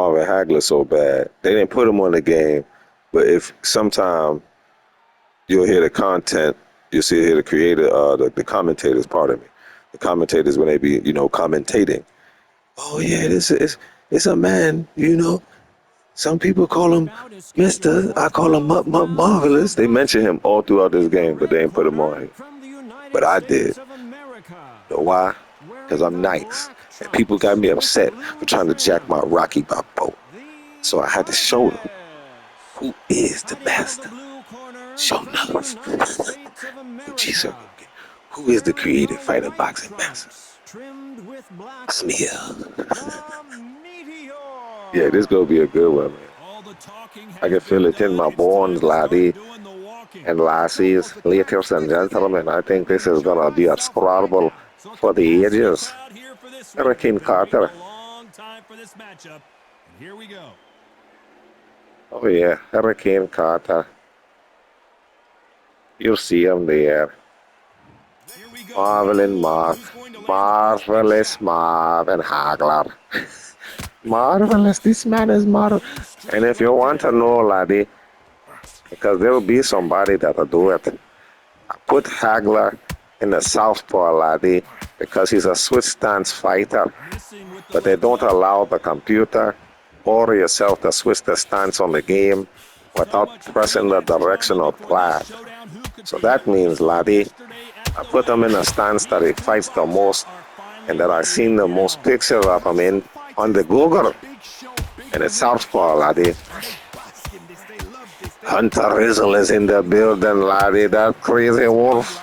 Marvin Hagler so bad. They didn't put him on the game, but if sometime you'll hear the content, you'll hear the creator, the commentators, pardon me, the commentators when they be, commentating. Oh yeah, this is it's a man, Some people call him Mister. I call him Marvelous. They mention him all throughout this game, but they didn't put him on here. But I did. You know why? Because I'm nice. And people got me upset for trying to jack my Rocky Balboa. So I had to show them who is the master. Show enough. Who is the creative fighter boxing master? I'm here. Yeah, this gonna be a good one, man. I can feel it in my bones, laddie and lassies. Ladies and gentlemen, I think this is gonna be a scrabble for the ages. Hurricane Carter. Oh yeah, Hurricane Carter. You see him there. Marvelous Marvin Hagler. Marvelous, this man is marvelous. And if you want to know, laddie, because there will be somebody that'll do it. I put Hagler in the southpaw, laddie, because he's a switch stance fighter. But they don't allow the computer or yourself to switch the stance on the game without pressing the directional pad. So that means, laddie, I put him in a stance that he fights the most and that I've seen the most pictures of him in on the Google. And it's southpaw, laddie. Hunter Rizzle is in the building, laddie, that crazy wolf.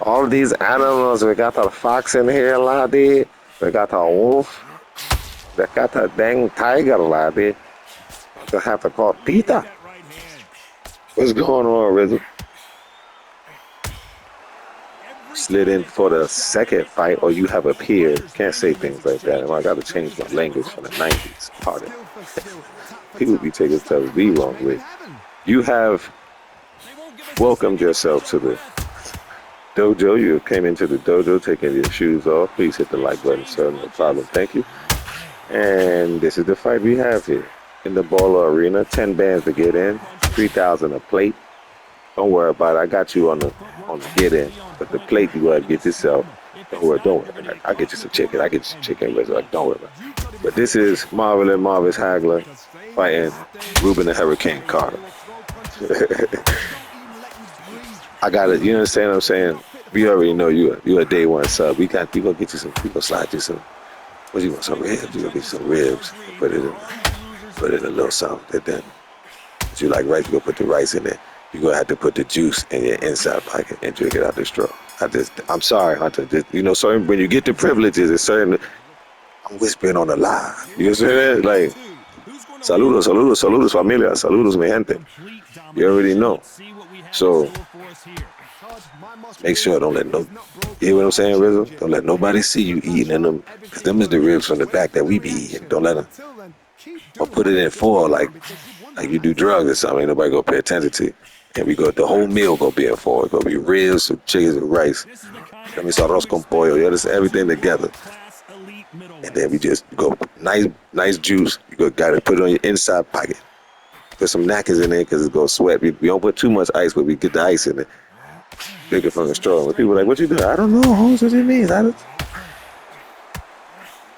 All these animals, we got a fox in here, laddie. We got a wolf. We got a dang tiger, laddie. We have to call Peter. What's going on, Rizzle? Slid in for the second fight, or you have appeared. Can't say things like that. I got to change my language from the 90s. Pardon. People be taking stuff the wrong way. You have welcomed yourself to the dojo. You came into the dojo taking your shoes off. Please hit the like button, sir. No problem. Thank you. And this is the fight we have here in the Baller Arena. 10 bands to get in. 3,000 a plate. Don't worry about it. I got you on the get in. But the plate you gotta get yourself. Don't worry. I'll get you some chicken. I'll get you some chicken. Don't worry about it. But this is Marvin and Marvis Hagler fighting Ruben and Hurricane Carter. I got it. You understand what I'm saying? We already know you a day one sub. We gonna get you some. We gonna slide you some. What you want? Some ribs? We gonna get you some ribs. Put it in a little something. Then if you like rice, you gonna put the rice in there. You're gonna have to put the juice in your inside pocket and drink it out the straw. I'm sorry, Hunter. Certain when you get the privileges, it's certain. I'm whispering on the live. You see that? Like, saludos, familia, saludos, mi gente. You already know. So make sure don't let you hear what I'm saying, Rizzo? Don't let nobody see you eating in them, because them is the ribs from the back that we be eating. Don't let them. Or put it in foil like you do drugs or something. Ain't nobody gonna pay attention to you. And the whole meal gonna be in foil. It's gonna be ribs, some chickens, and rice. Let me arroz con pollo. Yeah, just everything together. And then we just go nice juice. You got to put it on your inside pocket. Put some knackers in there because it's gonna sweat. We don't put too much ice, but we get the ice in it. Drink it from the straw. When people are like, "What you doing?" I don't know, Holmes. What it means? Are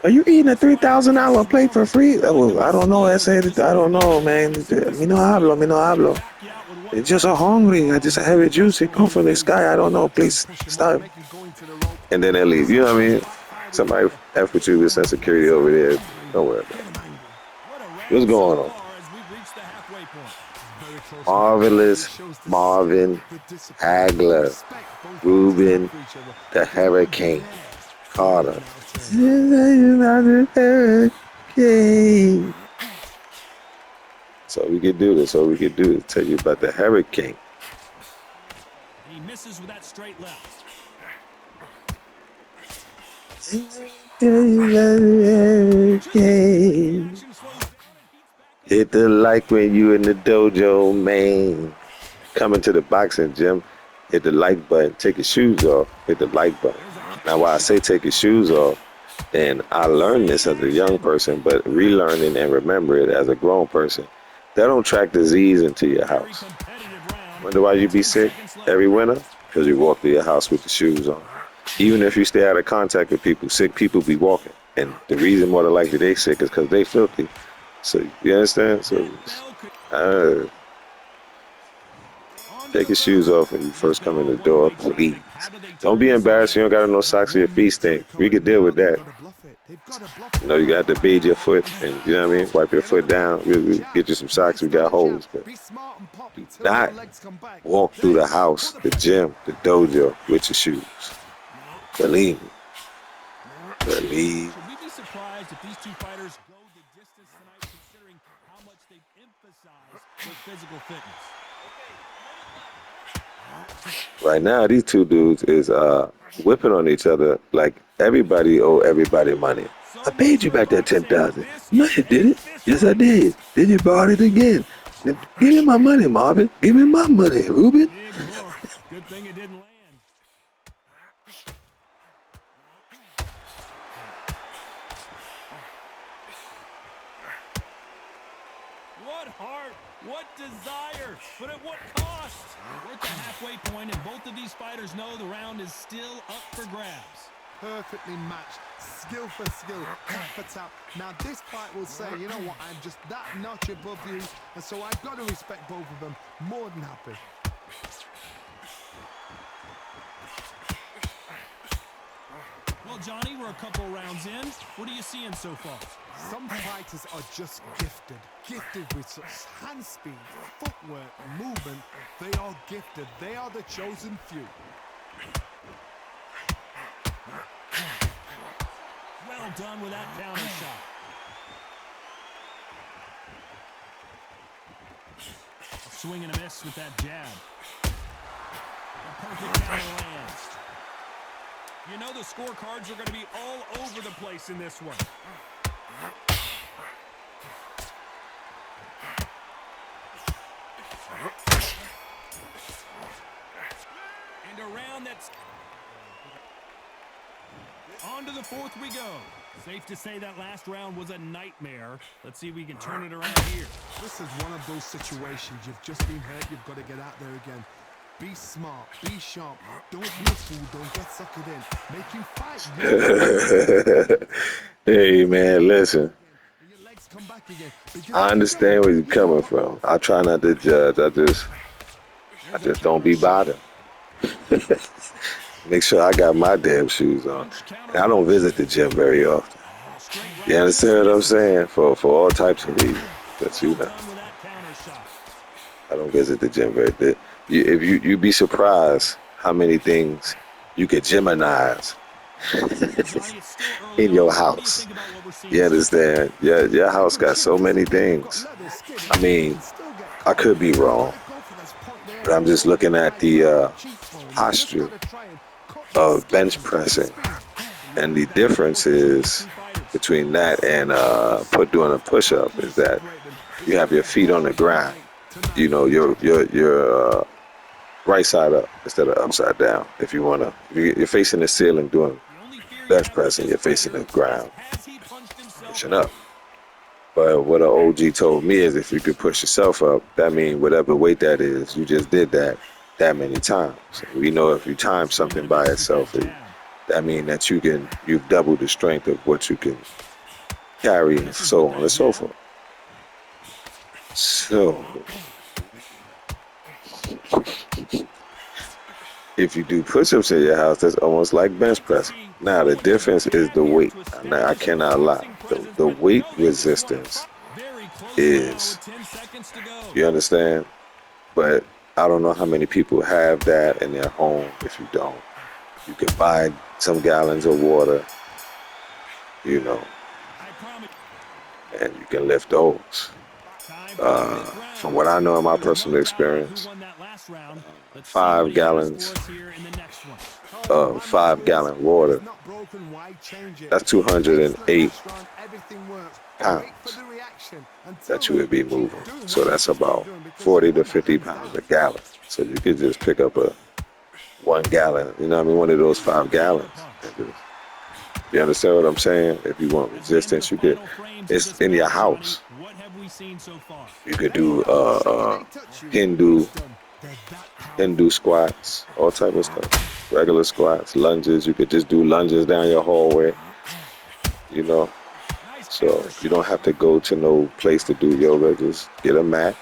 you eating a $3,000 plate for free? I don't know. I don't know, man. Me no hablo. It's just so hungry. I just have a juice. It come from the sky. I don't know. Please stop. And then they leave. You know what I mean? Somebody F with you with some security over there. Don't worry about it. What's going on? Marvelous Marvin Hagler, Ruben the Hurricane Carter. So we could do this. Tell you about the Hurricane. He misses with that straight left. Hit the like when you in the dojo, man. Coming to the boxing gym, hit the like button. Take your shoes off. Hit the like button. Now, why I say take your shoes off, And I learned this as a young person, but relearning and remember it as a grown person. That don't track disease into your Very house. competitive round. Wonder why you be 10 sick seconds left. every winter? Because you walk through your house with the shoes on. Even if you stay out of contact with people, sick people be walking. And the reason more than likely they sick is because they filthy. So you understand? So That bell could uh, on to take the your shoes third. off when you These first come in go the door, one-way please. traffic. How do they Don't turn be this embarrassed. You around? don't got no socks or your One feet needs to stink. We recover could it deal now. with They've that. got to bluff it. They've got to bluff You it know, you now. got to bathe your foot and, you know what I mean? Wipe your Get on foot the ball. down. We'll Jab. get you some socks. It's We not got a jab. holes. But Be smart and pop do until your not legs come back. walk through There. the house, Put the the pressure on. gym, the dojo with your shoes. Believe me. Believe. Should we be surprised if these two fighters go the distance tonight, considering how much they've emphasized their physical fitness? Right now, these two dudes is whipping on each other like everybody owe everybody money. I So much paid you for back that boxing. 10,000. This No, is you a didn't. fist Yes, I fight. did. Then you borrowed it again. Then give me my money, Marvin. Give me my money, Ruben. Big hook. Good thing it didn't land. What heart, what desire, but at what cost? We're at the halfway point, and both of these fighters know the round is still up for grabs. Perfectly matched. Skill for skill. Tap for tap. Now this fight will say, you know what, I'm just that notch above you. And so I've got to respect both of them. More than happy. Well, Johnny, we're a couple rounds in. What are you seeing so far? Some fighters are just gifted. Gifted with such hand speed, footwork, movement. They are gifted. They are the chosen few. Well done with that counter shot. A swing and a miss with that jab. A perfect counter lands. You know the scorecards are going to be all over the place in this one. And a round that's... On to the fourth we go. Safe to say that last round was a nightmare. Let's see if we can turn it around here. This is one of those situations. You've just been hurt. You've got to get out there again. Be smart. Be sharp. Don't be a fool. Don't get suckered in. Make him fight. Hey, man, listen. Your legs come back again. Because I if you understand don't, where you're you can coming pop from. off. I try not to judge. I just don't be bothered. Make sure I got my damn shoes on. Punch, And counter I don't punch. visit the gym very often. Straight You right just understand what I'm misses. saying? For all types of reasons. But Well you know, done with that counter shot. I don't visit the gym very often. If you'd be surprised how many things you could Geminize Well, Johnny, it's still early in your on. What do you house. think about what we're seeing You so far? understand? Your Very house good got chin so many discipline. You've got things. leather skin. I You mean, can still get I caught. could be You've got wrong, to go for this point there but I'm just also. looking at Right there on the the cheekbone. You've just posture got to try and cut those of skin bench and get the pressing. speed. And the Love that difference approach between these is two fighters. between that and doing a push How up can you is that separate them? you It's have going to your be feet on the hard to ground. debate You tonight know, for the judges. your right side up instead of upside down. If you wanna, if you're facing the ceiling doing The only fear you bench have with pressing, this you're facing fighter the is ground, has he punched himself pushing out? up. But what an OG told me is if you could push yourself up, that means whatever weight that is, you just did that many times. We know if you time Swing and something a by miss with that itself, jab. that means that you've doubled the strength of what you can carry and Misses with so on that and so jab. forth. So if you do push-ups in your house, that's almost like bench You pressing. see, Now the someone has difference worked is hard the here weight. to Now, I establish a cannot lie. boxing The, presence, the but weight no, he just won. resistance Very close now is, with 10 seconds to go. you understand? But I don't know how many people have that in their home. If you don't, you can buy some gallons of water, you know, I promise. and you can lift those. Time for the fifth From round. what I know in my There's no personal doubt about who experience, won that last round. Let's see what five he has for gallons us here in the next one. of My motto is, 5 gallon if it's water, not broken, why change it? that's Excellent 208 last round. Everything works. Wait for pounds the reaction. Until that you then, would be keep moving. doing So what you're that's supposed to be about doing because you 40 to want that 50 hands pounds down. a gallon. So you could just pick up a 1 gallon, you know what I mean, one of those 5 Counter gallons. punch. And just You understand what I'm saying? If you want As we enter the resistance, you could. final frames of It's this in your match, Johnny, house. what have we seen so far? You could They do don't say they touch you. Hindu It's done. They're that Hindu powerful. squats, all type of stuff. Regular squats, lunges. You could just do lunges down your hallway. You know, Nice so counter you don't shot. have to go to no place to do yoga. Just get a mat,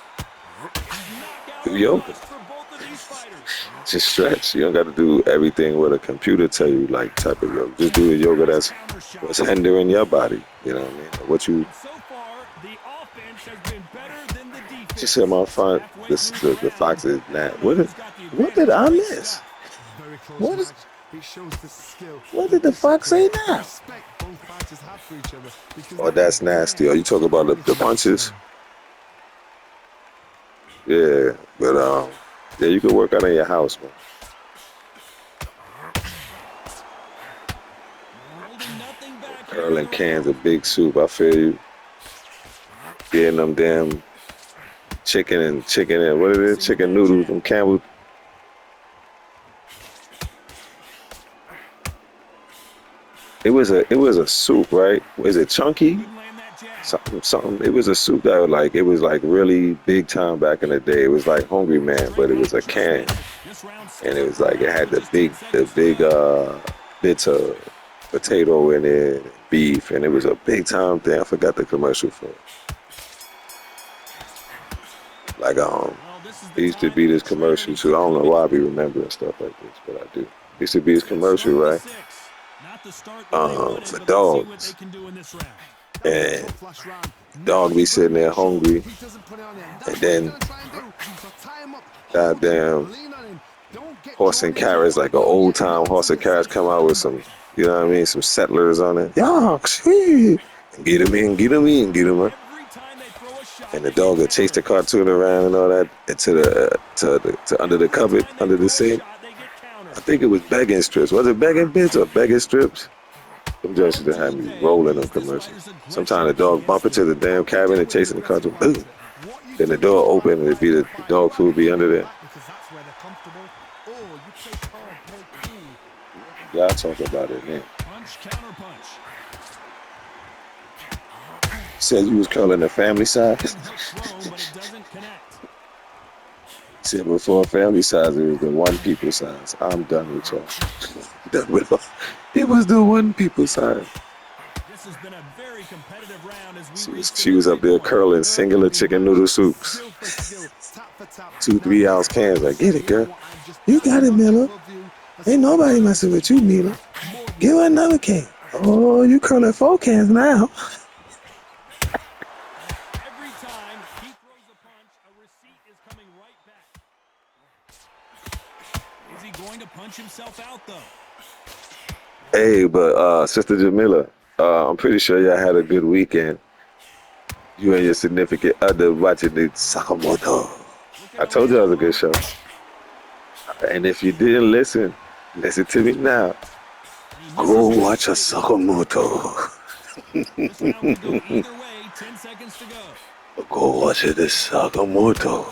Knockout do or yoga. bust for both of these fighters. Just stretch. You don't got to do everything what a computer tell you like type of yoga. Just do the yoga Nice that's counter shot. what's hindering your body. You know what I mean? What you And so far, the offense has been better than the just said, defense. my fun. Halfway This through the the round, fox is I not. don't know who's got the What did advantage. I Great miss? stuff. Very close What is? match. It shows the skill, What the did the fox say discipline, the now? respect both fighters have for each other. Because Oh, at the that's nasty. Are end, you talking about the everything is punches? shown. Yeah, but yeah, you can work out in your house, man. Holding nothing back here in Curling the cans round. of big soup. I feel you. Getting them damn chicken and what it is? Missing with Chicken that noodles. jab. Them Campbell. It was a soup, right? Was it chunky? Couldn't land that jab. Something. It was a soup that was like it was like really big time back in the day. It was like Hungry Man, but it Straightening was up a just can, now. This round and still it up was for like it grabs had with the just 10 big the seconds to big go. bits of potato in it, beef, and it was a big time thing. I forgot the commercial for it. Like Well, this is it the used to time be that the this trainer commercial needs to too. I don't know commit. why I be remembering stuff like this, but I do. It used to be this commercial, Strong to right? 6. Not the start that they wanted, For but let's see what they dogs, can do in this round. That was a and tough last round. Now dog be he's got to sitting there make sure hungry, he doesn't put it on him. and That's what he's then going to try and do. So tie him up, hold him, goddamn lean on him. Don't get horse drawn and into it. carrots, like an Don't old get time knocked to horse and the carrots come out with ground. some, you know what I mean, some settlers on it. Yonks, get him in, get him in, get him in. Every time they throw a shot, And the they get dog would chase the countered. cartoon around and all that into to under the Every cupboard, time they under the throw a sink. shot, they get I countered. think it was begging strips. Was it begging bits or begging strips? Them judges Well, used to have me today rolling them is this commercials. fighter's Sometimes aggression the dog bump against into him. the damn What you cabin do and when chasing you're the a cartoon. fighter, Boom. what you Then the do when door you are open and it'd be fighting a the fighter, dog you either food be fight under them there. back because that's where they're comfortable, or you play calm, play cool. Y'all talk about it, man. Punch, counter punch. Said you was curling the family size. Big hook thrown, but it doesn't connect. Said before family size, it was the one people size. I'm done with y'all. Done with all. It was the one people size. This has been a very competitive round as we She was reach the she was midway up there point. curling singular Perfectly chicken matched, noodle soups. skill for skill, tap for tap. Two, Now 3 ounce this cans. fighter Like, is get it, saying, you know girl. what, I'm just You got one it, notch Miller. above you. Ain't So I'm nobody gonna messing with you, give you Miller. back more than Give her fair. another can. Oh, you curling 4 cans now. Every time he throws a punch, a receipt is coming right back. Is he going to punch himself out, though? Hey, but Sister Jamila, I'm pretty sure y'all had a good weekend. You and your significant other watching the Sakamoto. Looking I to told you land it a was a good hook. show. And if you didn't listen, listen to me now. He Go misses with a watch a straight right. Sakamoto. This round could go either way. 10 seconds to go. Go watch the Sakamoto.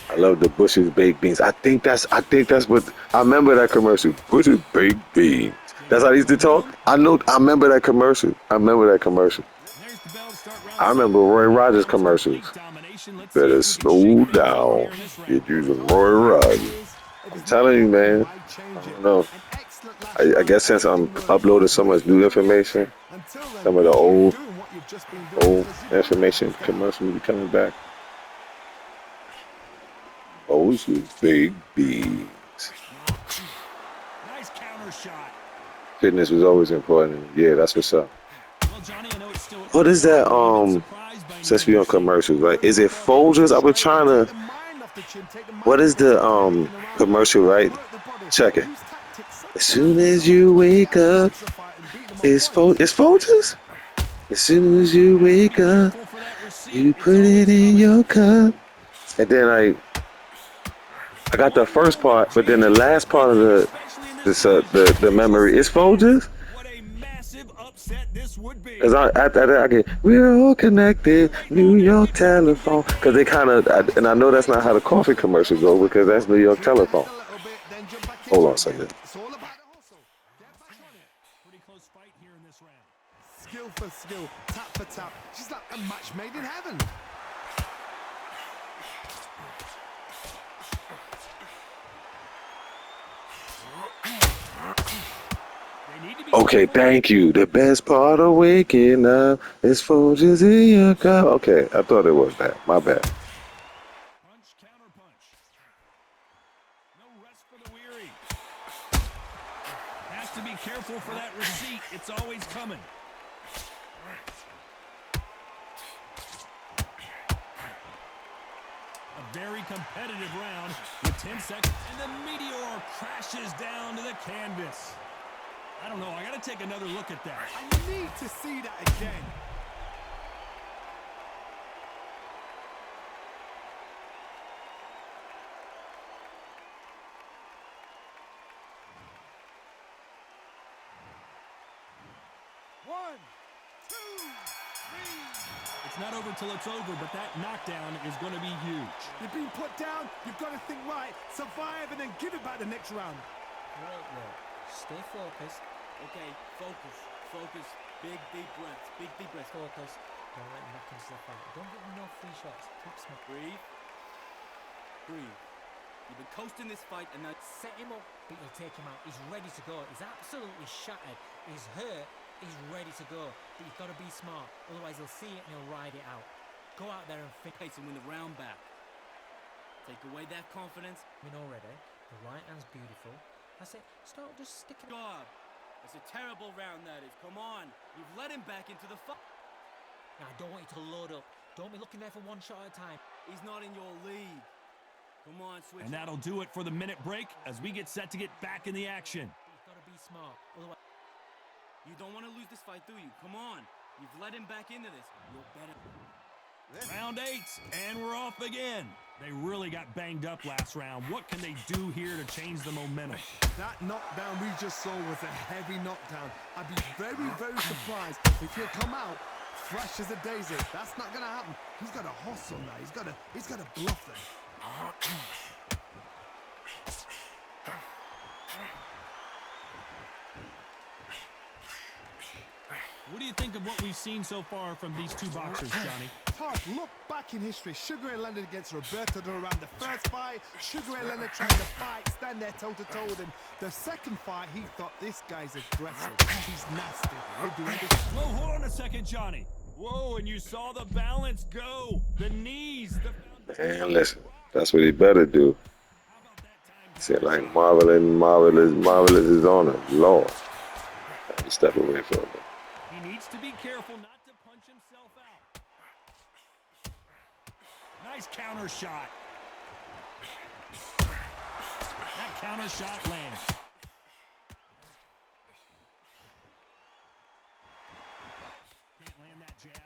I love the Bush's baked beans. I think that's what I remember that commercial. Bush's baked beans. That's how they used to talk. Momentum. I remember that commercial. I remember that commercial. There's the bell to start round I 7. remember Roy Rogers Opponent's complete commercials. domination. Let's see Better if we can shake slow things up down. here in this round. Get you some All Roy you have to do Rogers. is, if I'm it's not telling you, working, man. why I change it? don't know. An excellent last I round. guess since I'm Everything worked uploading so perfectly. much new Now relax. information, Until then, some of the keep old doing what you've just been doing old because you've done it. information commercials will be coming back. Bush's baked beans. Nice counter shot. Fitness was always important. Yeah, that's what's up. Well, Johnny, I know it's still What early, is that? but have you been surprised by Since anything we on you've seen? commercials, right? Is it First of all, Folgers? I was straight. trying Take to. the mind off the chin. Take the What mind is off the the top. Everything around you. commercial? Right? Work the body. Check it. Use tactics. As Subtle soon and as you subtle. wake up, Outbox the fight and beat them up. it's What is? Folgers. As soon as you Has to be wake up, careful for that receipt. you It's put it always in coming. your cup. And then I got the One first moment part, but then the changes last part of everything, especially in this division. the memory is Folgers. What a massive upset this would be. Cause after that I get we're all connected, Right now, New York everything looking telephone. big for Cause they Hagler. kind of, and I know that's not how the coffee commercial go because that's New York Take that hit telephone. a little bit, then jump back Hold into on it a again. second. It's all about the hustle. Get back on it. for skill, tap for tap. She's like a match made in heaven. Okay, thank you. The best part of waking up is Folgers in your cup. Okay, I thought it was that. My bad. Punch, counter punch. No rest for the weary. Has to be careful for that receipt. It's always coming. A very competitive round with 10 seconds. And the meteor crashes down to the canvas. I don't know. I got to take another look at that. I need to see that again. One, two, three. It's not over till it's over, but that knockdown is going to be huge. You've been put down. You've got to think right, survive, and then give it back the next round. Great work. Stay focused. Okay, focus. Focus. Big, deep breaths. Big, deep breaths. Focus. Don't let him back into the fight. Don't give him no free shots. Keep smart. Breathe. Breathe. You've been coasting this fight and now Set him up, but you'll take him out. He's ready to go. He's absolutely shattered. He's hurt. He's ready to go. But you've got to be smart. Otherwise, he'll see it and he'll ride it out. Go out there and finish pace and win the round back. Take away that confidence. him already. The right hand's beautiful. That's it. Start just sticking. God, it's a terrible round that is. Come on. You've let him back into the fight. Now, I don't want you to load up. Don't be looking there for one shot at a time. He's not in your league. Come on, switch. And that'll do it for the minute break as we get set to get back in the action. You've got to be smart. Otherwise, You don't want to lose this fight, do you? Come on. You've let him back into this. You're better. Round 8, and we're off again. They really got banged up last round. What can they do here to change the momentum? That knockdown we just saw was a heavy knockdown. I'd be very, very surprised if he'll come out fresh as a daisy. That's not gonna happen. He's got to hustle now. He's got to bluff them. What do you think of what we've seen so far from these two boxers, Johnny? Todd, look back in history. Sugar Ray Leonard against Roberto Duran. The first fight, Sugar Ray Leonard trying to fight, stand there toe-to-toe with him. The second fight, he thought, this guy's aggressive. He's nasty. He'll do anything. Whoa, hold on a second, Johnny. Whoa, and you saw the balance go. The knees. And listen, that's what he better do. Said like marvelous is on him. Lord. Have to step away from him. He needs to be careful not to punch himself out. Nice counter shot. That counter shot lands. Can't land that jab.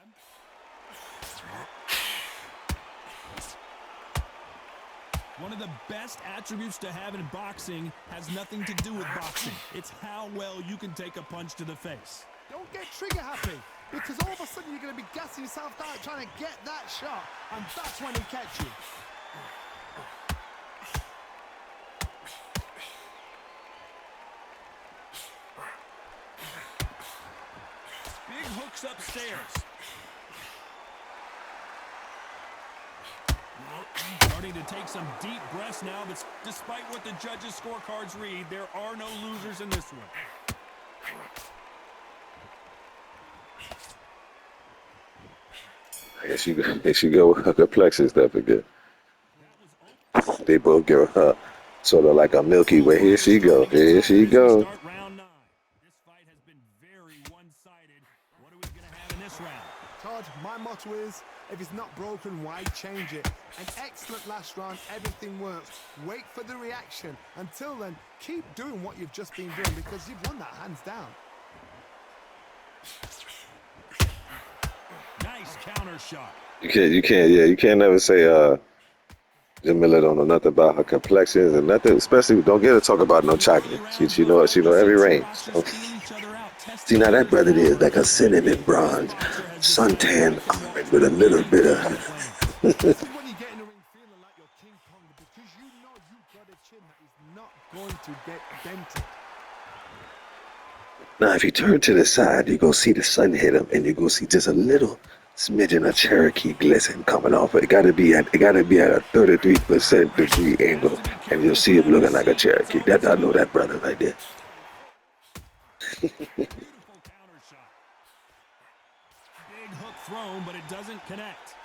One of the best attributes to have in boxing has nothing to do with boxing. It's how well you can take a punch to the face. Don't get trigger happy, because all of a sudden you're going to be gassing yourself out trying to get that shot, and that's when he catch you. Big hooks upstairs. Starting to take some deep breaths now, but despite what the judges' scorecards read, there are no losers in this one. I guess you go with her complexion stuff again. They both give her sort of like a Milky Way. Here she go. Here she go. Start round 9. This fight has been very one-sided. What are we going to have in this round? Todd, my motto is, if it's not broken, why change it? An excellent last round, everything works. Wait for the reaction. Until then, keep doing what you've just been doing, because you've won that hands down. Nice counter shot. You can't never say Jamila don't know nothing about her complexions and nothing. Especially don't get her to talk about no chocolate. She know every range. So. See now that brother is like a cinnamon bronze, suntan orange with a little bit of. This is when you get in the ring feeling like you're King Kong, because you know you've got a chin that is not going to get dented. Now, if you turn to the side, you go see the sun hit him, and you go see just a little smidgen of Cherokee glisten coming off. It got to be at a 33% degree angle, and you'll see him looking like a Cherokee. I know that brother right there. Beautiful counter shot. Big hook thrown, but it doesn't connect.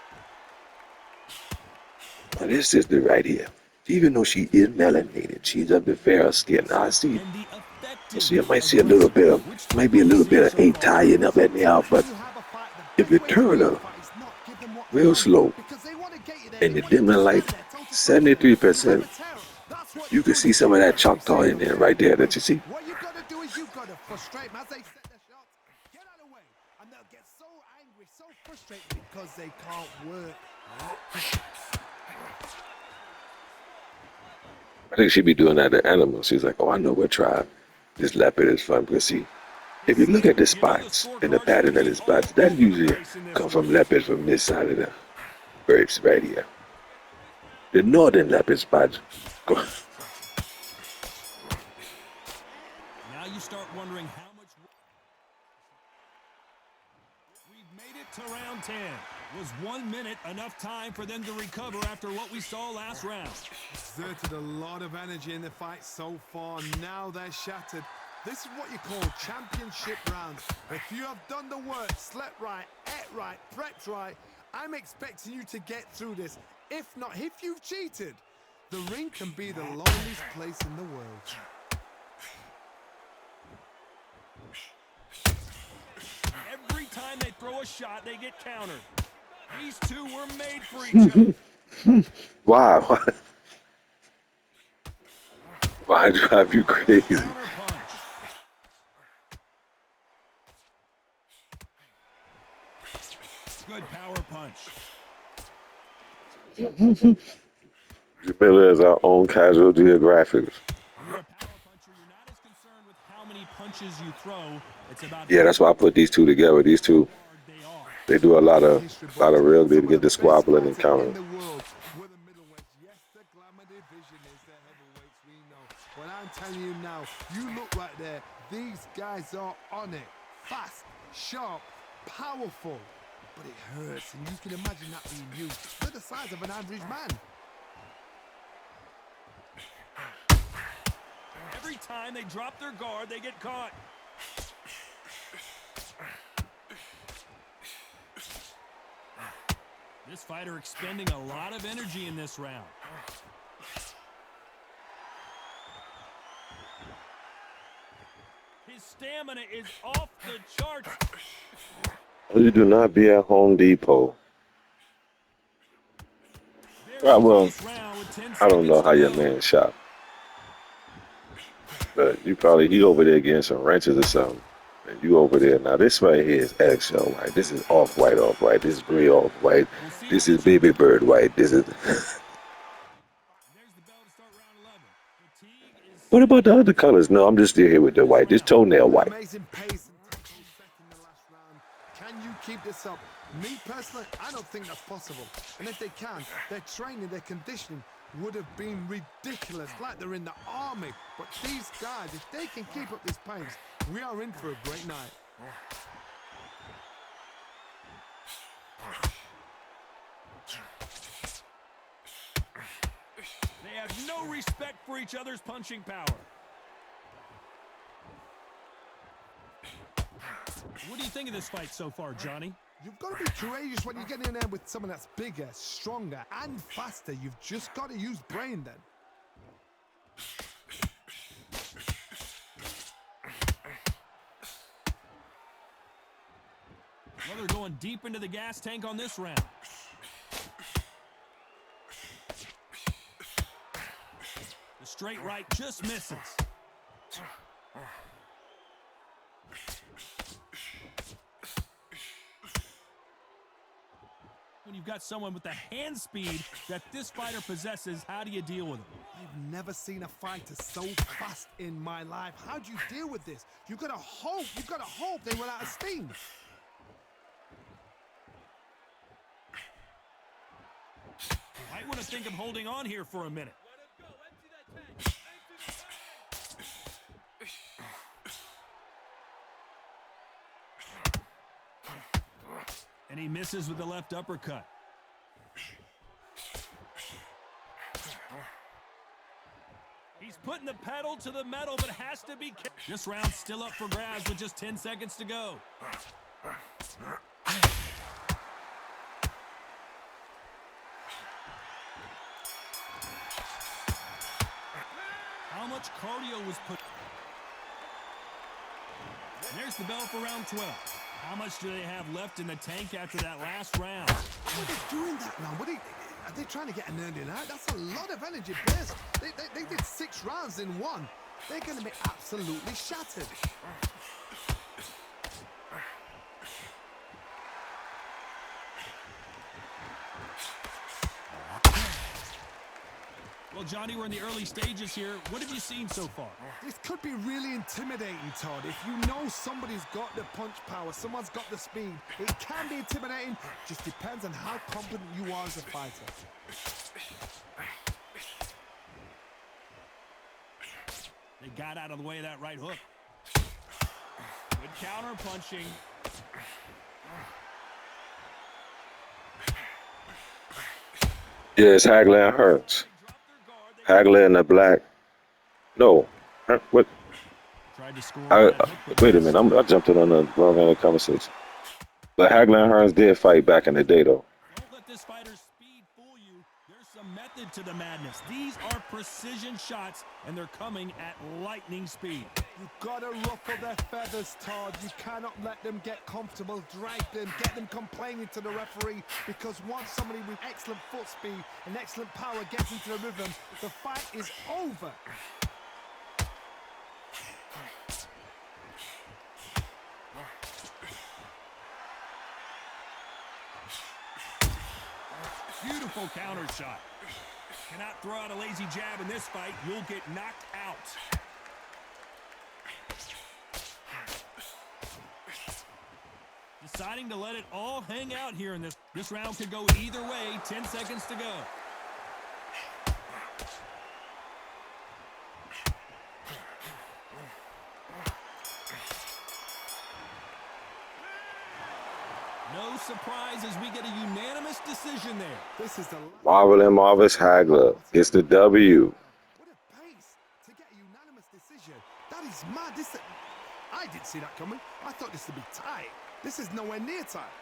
Now, this sister right here, even though she is melanated, she's of the fairer skin. Now, And the effective I might see a little bit of, which might type be a will we little see bit of so ink far? tying up at now, but When you have a fight, the if you best way to turn win a her fight is not give them what they real want, slow because they want to get you there. and They you want you dim to the stand light there toe to toe with them. You have 73%, a terror. That's what you you can do in see the some of gym. that They Choctaw say in there right there frustrate that them. you see. What you got to do is you got to frustrate them as they set their shots. Get out of the way, and they'll get so angry, so frustrated because they can't work. I think she'd be doing that to animals. She's like, oh, I know what tribe. This leopard is fun because see, if you look at the You know the spots and the scorecards are pattern going of to the be all spots, that over the usually place in this come one. from leopards from this side of the birds right here. The northern leopard spots go. Now you start wondering how much. We've made it to round 10. Was 1 minute enough time for them to recover after what we saw last round? Exerted a lot of energy in the fight so far. Now they're shattered. This is what you call championship rounds. If you have done the work, slept right, ate right, prepped right, I'm expecting you to get through this. If not, if you've cheated, the ring can be the loneliest place in the world. Every time they throw a shot, they get countered. These two were made for each other. Wow. Why drive you crazy? Counter punch. Good power punch. Jamila is our own casual geographic. When you're a power puncher, you're not as concerned with how many punches you throw. It's about Yeah, how that's why I put these two together. These two, hard they are. they do a lot In of history real books, good to some get of the the best squabbling and fighters in countering. the world were the middleweights. Yes, the glamour division is the heavyweights, we know. But I'm telling you now, you look right there, these guys are on it. Fast, sharp, powerful. But it hurts, and you can imagine that being used. They're the size of an average man. Every time they drop their guard, they get caught. This fighter expending a lot of energy in this round. His stamina is off the charts. You do not be at Home Depot. Very Well, close round with 10 I don't seconds know to how your go. man shot, but he over there getting some wrenches or something. And you over there. Now this right here is eggshell white. This is off white. This is gray off white. We'll see This how is much baby more. bird white. This is. There's the bell to start round 11. Fatigue is What setting about the in other colors? No, I'm just still here with the this white. This round. toenail white. Amazing pace and tempo set in the last round. Can you keep this up? Me personally, I don't think that's possible. And if they can, their training, their conditioning would have been ridiculous, like they're in the army. But these guys, if they can keep up this pace, we are in for a great night. They have no respect for each other's punching power. What do you think of this fight so far, Johnny? You've got to be courageous when you get in there with someone that's bigger, stronger, and faster. You've just got to use brain then. Well, they're going deep into the gas tank on this round. The straight right just misses. When you've got someone with the hand speed that this fighter possesses, how do you deal with him? I've never seen a fighter so fast in my life. How do you deal with this? You've got to hope they run out of steam. Might want to think of holding on here for a minute. he misses with the left uppercut. He's putting the pedal to the metal, but has to be. This round's still up for grabs with just 10 seconds to go. How much cardio was put? And there's the bell for round 12. How much do they have left in the tank after that last round? What are they doing that round? Are they trying to get an earning out? That's a lot of energy burst. They did 6 rounds in one. They're going to be absolutely shattered. Well, Johnny, we're in the early stages here. What have you seen so far? This could be really intimidating, Todd. If you know somebody's got the punch power, someone's got the speed, it can be intimidating. Just depends on how confident you are as a fighter. They got out of the way of that right hook. Good counter punching. Yeah, it's Hagler and Hearns. Hagler in the black. No. What? Tried to score I, that hook, but wait a minute. I jumped in on the wrong end of the conversation. But Hagler and Hearns did fight back in the day, though. Don't let this fighter's speed fool you. There's some method to the madness. These are precision shots, and they're coming at lightning speed. You've got to ruffle their feathers, Todd. You cannot let them get comfortable, drag them, get them complaining to the referee, because once somebody with excellent foot speed and excellent power gets into the rhythm, the fight is over. Beautiful counter shot. Cannot throw out a lazy jab in this fight. You'll get knocked out. Deciding to let it all hang out here in this. This round could go either way. 10 seconds to go. No surprise as we get a unanimous decision there. This is the Marvin Marvis Hagler gets the W. What a pace to get a unanimous decision. That is mad. I didn't see that coming. I thought this would be tight. This is nowhere near tight.